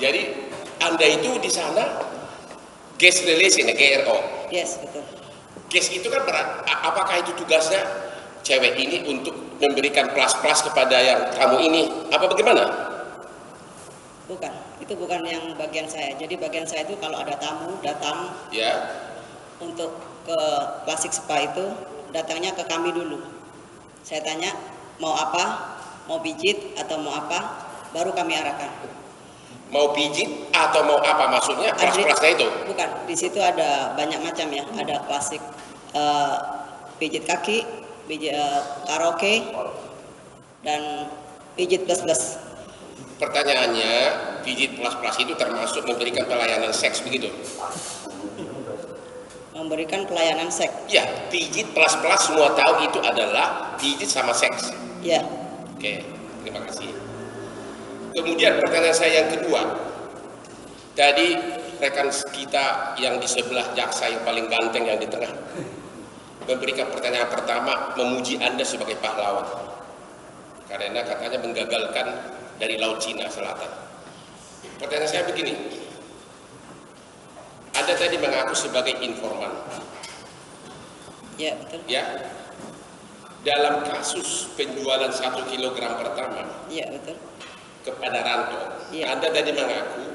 Jadi Anda itu di sana guest relation ya, GRO. Yes, betul. Guest itu kan berat. Apakah itu tugasnya cewek ini untuk memberikan plus-plus kepada yang kamu ini? Apa bagaimana? Bukan, itu bukan yang bagian saya. Jadi bagian saya itu kalau ada tamu datang Ya. untuk ke Klasik Spa itu, datangnya ke kami dulu. Saya tanya mau apa, mau pijit atau mau apa, baru kami arahkan. Mau pijit atau mau apa maksudnya? Plus-plusnya itu? Bukan, di situ ada banyak macam ya. Ada klasik pijit kaki, pijit karaoke, dan pijit plus-plus. Pertanyaannya, pijit plus-plus itu termasuk memberikan pelayanan seks begitu? Memberikan pelayanan seks. Ya, pijit plus-plus semua tahu itu adalah pijit sama seks. Ya. Oke, terima kasih. Kemudian pertanyaan saya yang kedua. Tadi rekan kita yang di sebelah jaksa yang paling ganteng yang di tengah memberikan pertanyaan pertama, memuji Anda sebagai pahlawan. Karena katanya menggagalkan dari Laut Cina Selatan. Pertanyaan saya begini. Anda tadi mengaku sebagai informan. Ya, betul. Ya. Dalam kasus penjualan 1 kilogram pertama. Ya, betul. Kepada Ranto. Ya. Anda tadi mengaku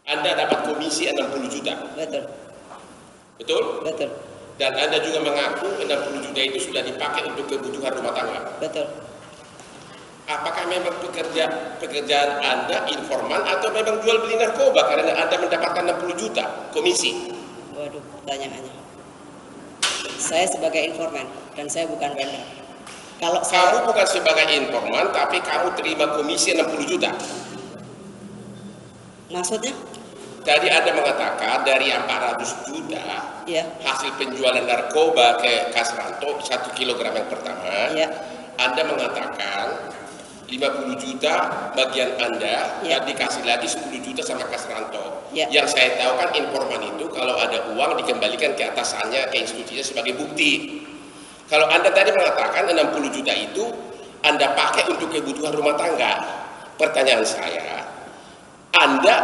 Anda dapat komisi 60 juta. Betul. Betul? Betul. Dan Anda juga mengaku 60 juta itu sudah dipakai untuk kebutuhan rumah tangga. Betul. Apakah memang pekerjaan Anda informan atau memang jual beli narkoba karena Anda mendapatkan 60 juta komisi? Waduh, pertanyaannya. Saya sebagai informan dan saya bukan vendor. Kalau Kamu bukan sebagai informan tapi kamu terima komisi 60 juta. Maksudnya? Tadi Anda mengatakan dari 400 juta Ya. hasil penjualan narkoba ke Kasranto 1 kilogram yang pertama, Ya. Anda mengatakan 50 juta bagian Anda Ya. dan dikasih lagi 10 juta sama Kasranto. Ya. Yang saya tahu kan informan itu kalau ada uang dikembalikan ke atasannya, ke institusinya sebagai bukti. Kalau Anda tadi mengatakan 60 juta itu Anda pakai untuk kebutuhan rumah tangga. Pertanyaan saya, Anda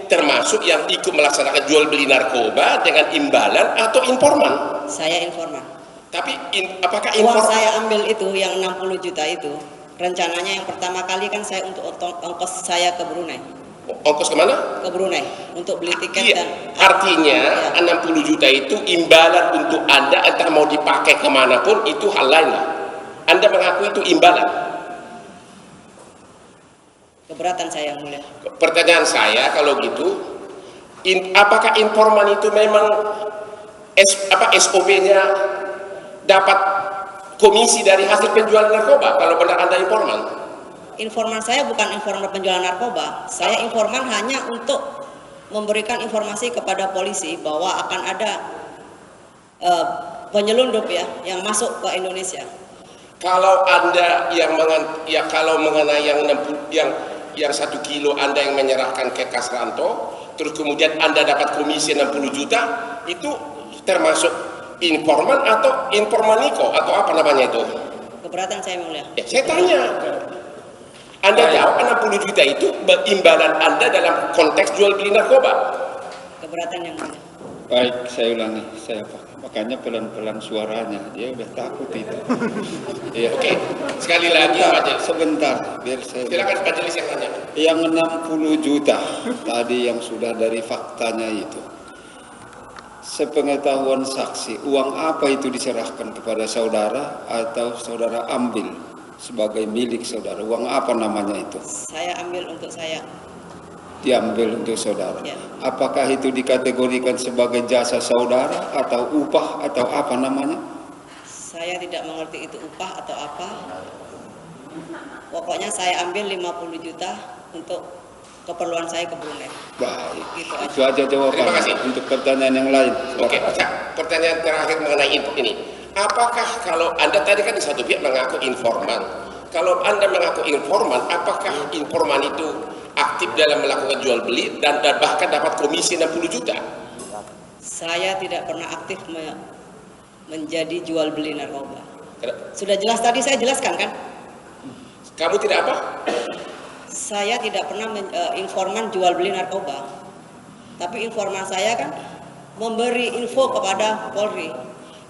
termasuk yang ikut melaksanakan jual beli narkoba dengan imbalan atau informan? Saya informan. Tapi apakah Uang informan? saya ambil itu yang 60 juta itu, rencananya yang pertama kali kan saya untuk ongkos saya ke Brunei. Ongkos kemana? Ke Brunei untuk beli tiket Iya, dan artinya ya. 60 juta itu imbalan untuk Anda, entah mau dipakai kemanapun itu hal lain lah. Anda mengaku itu imbalan. Keberatan saya yang mulia. Pertanyaan saya kalau gitu, apakah informan itu memang SOP-nya dapat komisi dari hasil penjualan narkoba kalau benar Anda informan? Informan saya bukan informan penjualan narkoba. Saya informan hanya untuk memberikan informasi kepada polisi bahwa akan ada penyelundup ya yang masuk ke Indonesia. Kalau Anda kalau mengenai yang 1 kilo Anda yang menyerahkan ke Kasranto, terus kemudian Anda dapat komisi 60 juta, itu termasuk informan atau informaniko atau apa namanya itu? Keberatan saya yang mulia. Ya, saya tanya. Anda jawab 60 juta itu imbalan Anda dalam konteks jual beli narkoba. Keberatan yang mulia. Baik, saya ulangi, saya makanya pelan-pelan suaranya, dia udah takut itu. Ya. Oke, sekali lagi Majelis. Sebentar, biar saya. Silakan Majelis yang tanya. Yang 60 juta tadi yang sudah dari faktanya itu. Sepengetahuan saksi, uang apa itu diserahkan kepada saudara atau saudara ambil sebagai milik saudara? Uang apa namanya itu? Saya ambil untuk saya. Diambil untuk saudara. Ya. Apakah itu dikategorikan sebagai jasa saudara atau upah atau apa namanya? Saya tidak mengerti itu upah atau apa. Pokoknya saya ambil 50 juta untuk keperluan saya ke Brunei. Baik, Gitu aja. itu aja jawaban. Terima kasih. Untuk pertanyaan yang lain. Oke, pertanyaan terakhir mengenai info ini. Apakah kalau Anda tadi kan di satu pihak mengaku informan. Kalau Anda mengaku informan, apakah informan itu aktif dalam melakukan jual beli dan bahkan dapat komisi 60 juta? Saya tidak pernah aktif menjadi jual beli narkoba. Sudah jelas tadi saya jelaskan kan? Kamu tidak apa? Saya tidak pernah informan jual beli narkoba. Tapi informan saya kan memberi info kepada Polri.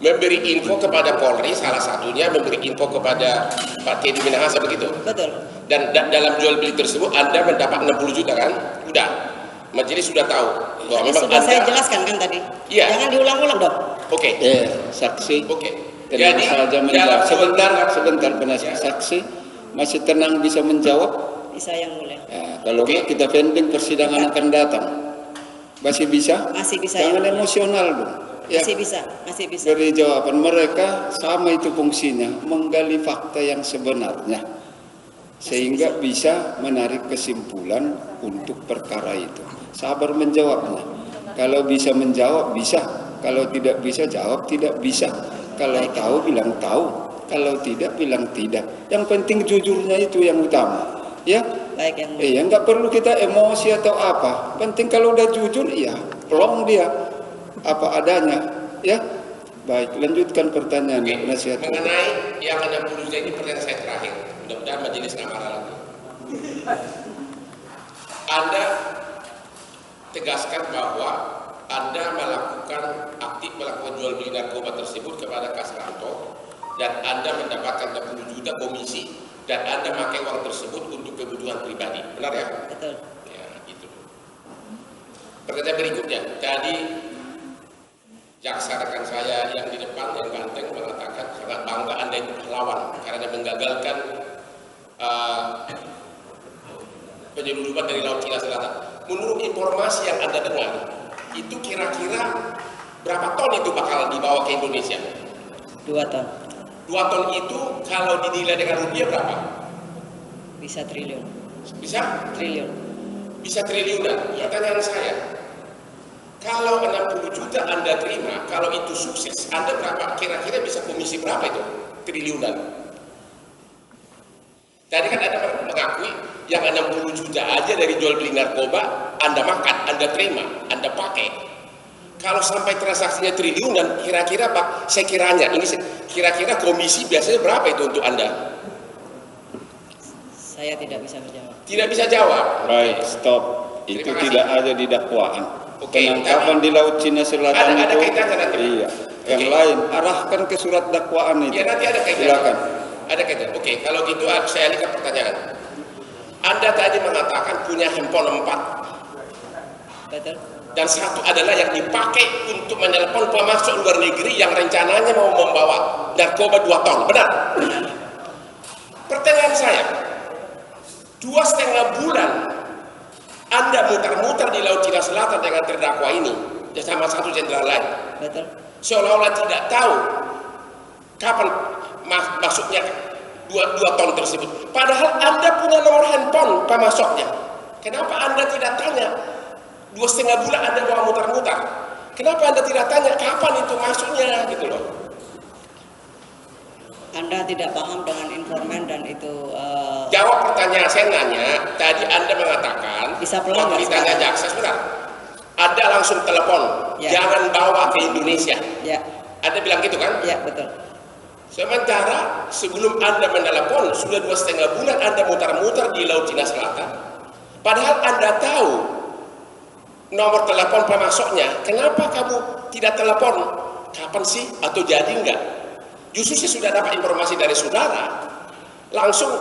Memberi info kepada Polri, salah satunya memberi info kepada Pak Teddy Minahasa, begitu? Betul. Dan dalam jual beli tersebut Anda mendapat 60 juta kan? Udah. Majelis sudah tahu bahwa memang Sudah Anda, saya jelaskan kan tadi. Iya. Jangan diulang-ulang dong. Oke. Saksi. Oke. Tenang Jadi saja dalam menjawab. jual Sebentar penasihat saksi masih tenang bisa menjawab. Bisa yang mulia. Ya, kalau enggak kita pending persidangan akan datang. Masih bisa? Masih bisa. Jangan yang mulia. emosional dong. Ya, Masih bisa, masih bisa. dari jawaban mereka sama itu fungsinya, menggali fakta yang sebenarnya sehingga bisa menarik kesimpulan untuk perkara itu. Sabar menjawabnya. Kalau bisa menjawab bisa, kalau tidak bisa jawab tidak bisa. Kalau tahu bilang tahu, kalau tidak bilang tidak. Yang penting jujurnya itu yang utama. Ya, Baik yang mulia. nggak perlu kita emosi atau apa. Penting kalau udah jujur, ya plong dia apa adanya. Ya, baik. Lanjutkan pertanyaan. Oke. Penasihat. Mengenai yang 60 juta ini pertanyaan saya terakhir. Mudah-mudahan majelis nggak marah lagi. Anda tegaskan bahwa Anda aktif melakukan jual beli narkoba tersebut kepada Kasranto dan Anda mendapatkan 60 juta komisi dan Anda pakai uang tersebut untuk kebutuhan pribadi. Benar ya? Betul. Ya, gitu. Pertanyaan berikutnya, tadi jaksa rekan saya yang di depan yang ganteng mengatakan sangat bangga Anda itu pahlawan karena menggagalkan penyelundupan dari Laut Cina Selatan. Menurut informasi yang Anda dengar, itu kira-kira berapa ton itu bakal dibawa ke Indonesia? 2 ton. 2 ton itu kalau dinilai dengan rupiah berapa? Bisa triliun. Bisa? Triliun. Bisa triliunan. Pertanyaan saya, kalau 60 juta Anda terima, kalau itu sukses, Anda berapa? Kira-kira bisa komisi berapa itu? Triliunan. Tadi kan Anda mengakui yang 60 juta aja dari jual beli narkoba, Anda makan, Anda terima, Anda pakai. Kalau sampai transaksinya triliunan, kira-kira Pak, saya kiranya, ini kira-kira komisi biasanya berapa itu untuk Anda? Saya tidak bisa menjawab. Tidak bisa jawab. Baik, stop. Itu Terima kasih. tidak ada di dakwaan. Oke, Penangkapan di Laut Cina Selatan ada itu. kaitannya nanti. Iya. Yang Oke. lain arahkan ke surat dakwaan itu. Ya nanti ada kaitannya. Silakan. Ada kaitan. Oke, kalau gitu saya alihkan pertanyaan. Anda tadi mengatakan punya handphone 4 Betul. dan satu adalah yang dipakai untuk menelpon pemasok luar negeri yang rencananya mau membawa narkoba 2 ton. Benar? Pertanyaan saya, 2,5 bulan Anda muter-muter di Laut Cina Selatan dengan terdakwa ini sama satu jenderal lain, Betul. seolah-olah tidak tahu kapan masuknya 2 ton tersebut. Padahal Anda punya nomor handphone pemasoknya. Kenapa Anda tidak tanya? 2,5 bulan Anda bawa muter-muter. Kenapa Anda tidak tanya kapan itu masuknya gitu loh? Anda tidak paham dengan informan dan itu Jawab pertanyaan saya nanya. Tadi Anda mengatakan Bisa pelan nggak waktu ditanya sekarang? jaksa, sebentar. Anda langsung telepon, Ya. jangan bawa ke Indonesia. ya, Anda bilang gitu kan? ya betul. Sementara sebelum Anda menelepon, sudah 2,5 bulan Anda muter-muter di Laut Cina Selatan. Padahal Anda tahu nomor telepon pemasoknya. Kenapa kamu tidak telepon? Kapan sih? Atau jadi enggak? Justru saya sudah dapat informasi dari saudara. Langsung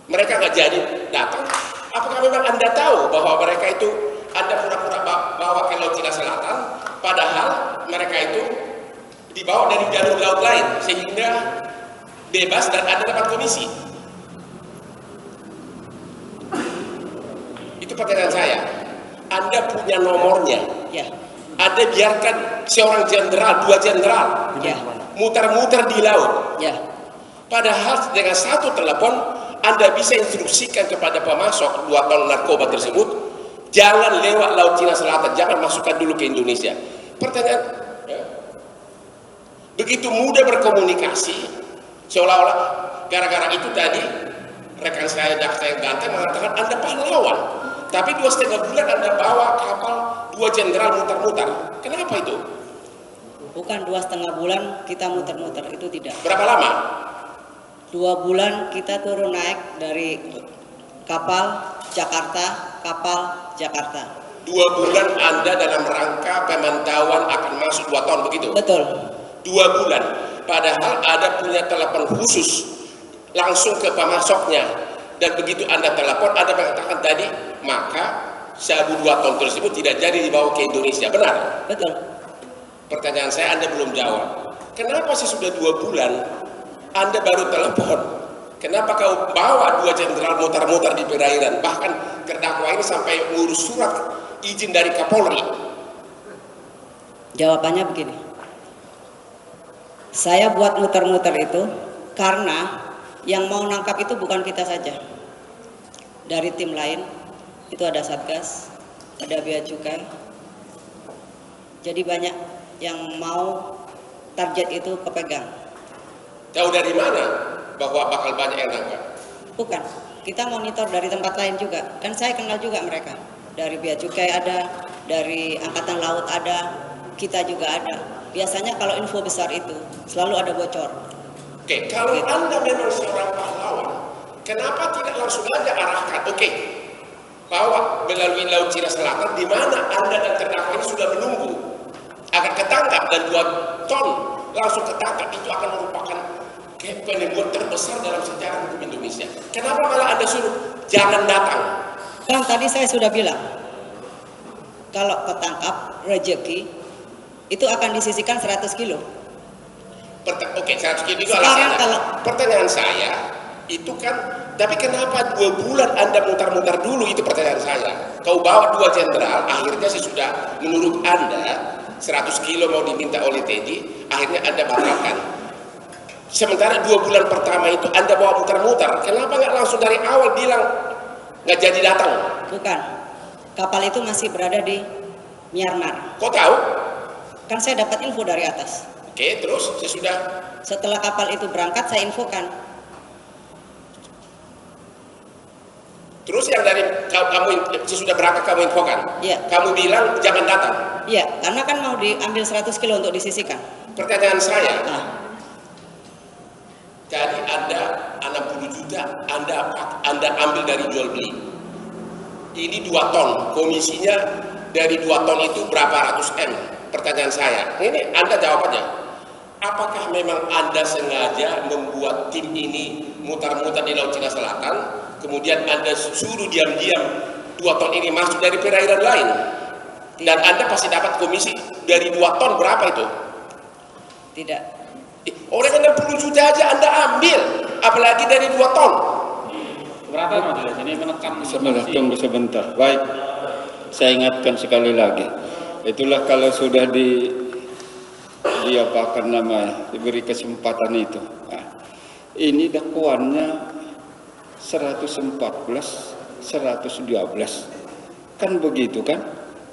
mereka nggak jadi datang. Apakah memang Anda tahu bahwa mereka itu Anda pura-pura bawa ke Laut Cina Selatan, padahal mereka itu dibawa dari jalur laut lain sehingga bebas dan Anda dapat komisi? Itu pertanyaan saya. Anda punya nomornya. Ya, Anda biarkan seorang jenderal, 2 jenderal ya, muter-muter di laut. ya. Padahal dengan satu telepon Anda bisa instruksikan kepada pemasok 2 ton narkoba tersebut, jangan lewat Laut Cina Selatan, jangan masukkan dulu ke Indonesia. Pertanyaan, ya, begitu mudah berkomunikasi, seolah-olah gara-gara itu tadi rekan saya jaksa yang ganteng mengatakan Anda pahlawan. Tapi 2,5 bulan Anda bawa kapal 2 jenderal muter-muter. Kenapa itu? Bukan 2,5 bulan kita muter-muter, itu tidak. Berapa lama? 2 bulan kita turun naik dari kapal Jakarta, kapal Jakarta. 2 bulan Anda dalam rangka pemantauan akan masuk 2 ton begitu? Betul. 2 bulan. Padahal ada punya telepon khusus langsung ke pemasoknya. Dan begitu Anda telepon, Anda mengatakan tadi, maka sabu 2 ton tersebut tidak jadi dibawa ke Indonesia. Benar? Betul. Pertanyaan saya Anda belum jawab. Kenapa sih sudah 2 bulan Anda baru telepon? Kenapa kau bawa 2 jenderal mutar-mutar di perairan? Bahkan terdakwa ini sampai ngurus surat izin dari Kapolri. Jawabannya begini. Saya buat muter-muter itu karena yang mau nangkap itu bukan kita saja. Dari tim lain, itu ada Satgas, ada Bea Cukai. Jadi banyak yang mau target itu kepegang. Tahu dari mana bahwa bakal banyak yang nangkap? Bukan, kita monitor dari tempat lain juga. Kan saya kenal juga mereka. Dari Bea Cukai ada, dari Angkatan Laut ada, kita juga ada. Biasanya kalau info besar itu selalu ada bocor. Oke, kalau Anda memang seorang pahlawan, kenapa tidak langsung aja arahkan? Oke, bawa melalui Laut Cina Selatan, di mana Anda dan terdakwa ini sudah menunggu agar ketangkap, dan 2 ton langsung ketangkap, itu akan merupakan penipuan terbesar dalam sejarah hukum Indonesia. Kenapa malah Anda suruh jangan datang? Kan tadi saya sudah bilang, kalau ketangkap rezeki itu akan disisihkan 100 kilo. Oke, 100 kilo itu Sekarang alasannya. Pertanyaan saya, itu kan, tapi kenapa 2 bulan Anda mutar-mutar dulu, itu pertanyaan saya. Kau bawa 2 jenderal, akhirnya sudah menurut Anda 100 kilo mau diminta oleh Teddy, akhirnya Anda batalkan. Sementara 2 bulan pertama itu Anda bawa mutar-mutar, kenapa nggak langsung dari awal bilang nggak jadi datang? Bukan, kapal itu masih berada di Myanmar. Kau tahu? Kan saya dapat info dari atas. Oke, terus Setelah kapal itu berangkat, saya infokan. Terus yang dari kamu sesudah berangkat kamu infokan? Iya. Kamu bilang jangan datang? Iya, karena kan mau diambil 100 kilo untuk disisihkan. Pertanyaan saya, Nah, jadi Anda 60 juta Anda ambil dari jual beli. Ini 2 ton, komisinya dari 2 ton itu berapa ratus M? Pertanyaan saya, ini Anda jawab aja. Apakah memang Anda sengaja membuat tim ini mutar-mutar di Laut Cina Selatan, kemudian Anda suruh diam-diam 2 ton ini masuk dari perairan lain? Dan Anda pasti dapat komisi dari 2 ton berapa itu? tidak. Orang 60 juta aja Anda ambil, apalagi dari 2 ton. Keberatan Majelis ini menekan. Tunggu sebentar. Baik, saya ingatkan sekali lagi. Itulah kalau sudah diapakan namanya, diberi kesempatan itu. Nah, ini dakwaannya 114, 112. Kan begitu kan?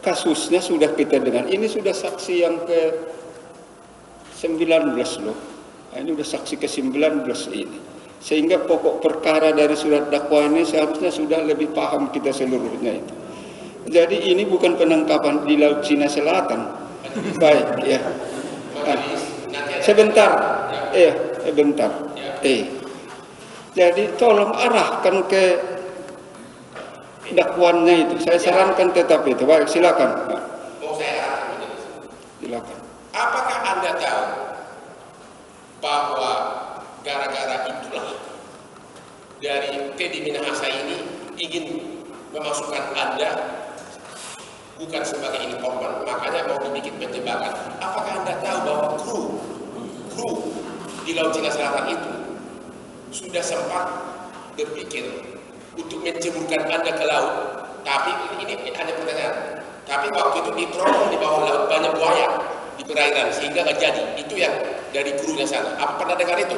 Kasusnya sudah kita dengar. Ini sudah saksi yang ke 19 loh. Nah, ini sudah saksi ke 19 ini. Sehingga pokok perkara dari surat dakwaan ini seharusnya sudah lebih paham kita seluruhnya itu. Jadi ini bukan penangkapan di Laut Cina Selatan. Baik, ya. Nah, sebentar. Bentar. Jadi tolong arahkan ke dakwaannya itu. Saya sarankan tetap itu. Baik, silakan. Mau saya arahkan? Silakan. Apakah Anda tahu bahwa gara-gara itulah dari Teddy Minahasa ini ingin memasukkan Anda bukan sebagai informan, makanya mau dibikin penjebakan. Apakah Anda tahu bahwa kru di Laut Cina Selatan itu sudah sempat berpikir untuk menceburkan Anda ke laut? Tapi ini ada pertanyaan. Tapi waktu itu diterowong di bawah laut banyak buaya di perairan sehingga nggak jadi. Itu yang dari krunya sana. Apa pernah dengar itu?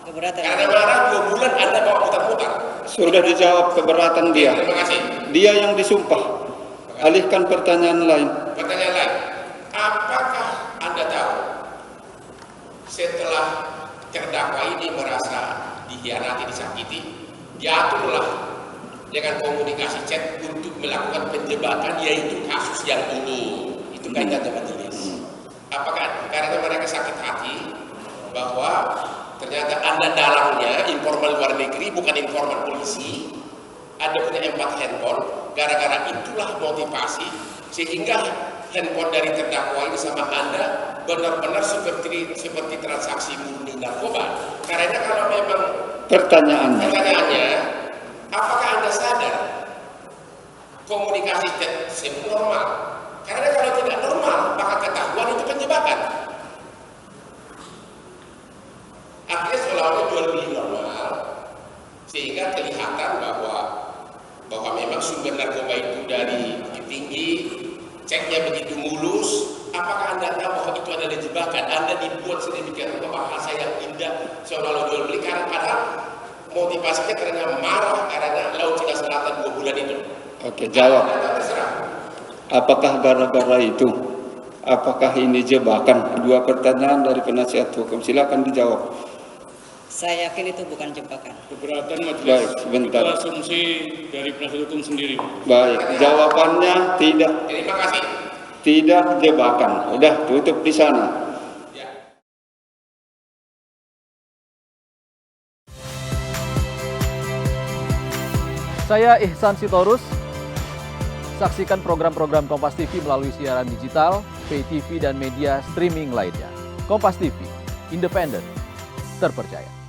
Keberatan. Karena marah 2 bulan Anda bawa mutar-mutar. Sudah dijawab keberatan dia. Terima kasih. Dia yang disumpah. Alihkan pertanyaan lain. Pertanyaan lain, apakah Anda tahu setelah terdakwa ini merasa dikhianati, disakiti, diaturlah dengan komunikasi chat untuk melakukan penjebakan, yaitu kasus yang ini. Itu kaitannya majelis. Apakah karena mereka sakit hati bahwa ternyata Anda dalangnya informal luar negeri, bukan informal polisi, Anda punya 4 handphone, gara-gara itulah motivasi sehingga handphone dari terdakwa ini sama Anda benar-benar seperti transaksi murni narkoba. Karena kalau memang pertanyaannya, apakah Anda sadar komunikasi tersebut normal? Karena kalau tidak normal, maka ketahuan itu penjebakan. Artinya seolah-olah jual beli normal, sehingga kelihatan bahwa memang sumber narkoba itu dari Bukit Tinggi, ceknya begitu mulus. Apakah Anda tahu bahwa itu adalah jebakan? Anda dibuat sedemikian rupa bahasa yang indah seolah-olah jual beli, karena padahal motivasinya karena marah karena Laut Cina Selatan 2 bulan itu. Oke, jawab. Apakah gara-gara itu? Apakah ini jebakan? 2 pertanyaan dari penasihat hukum. Silakan dijawab. Saya yakin itu bukan jebakan. Keberatan majelis. Baik, sebentar. Itu asumsi dari penasihat hukum sendiri. Baik, jawabannya tidak. Terima kasih. Tidak jebakan. Udah tutup di sana. Saya Ihsan Sitorus. Saksikan program-program Kompas TV melalui siaran digital, pay TV, dan media streaming lainnya. Kompas TV, independen, terpercaya.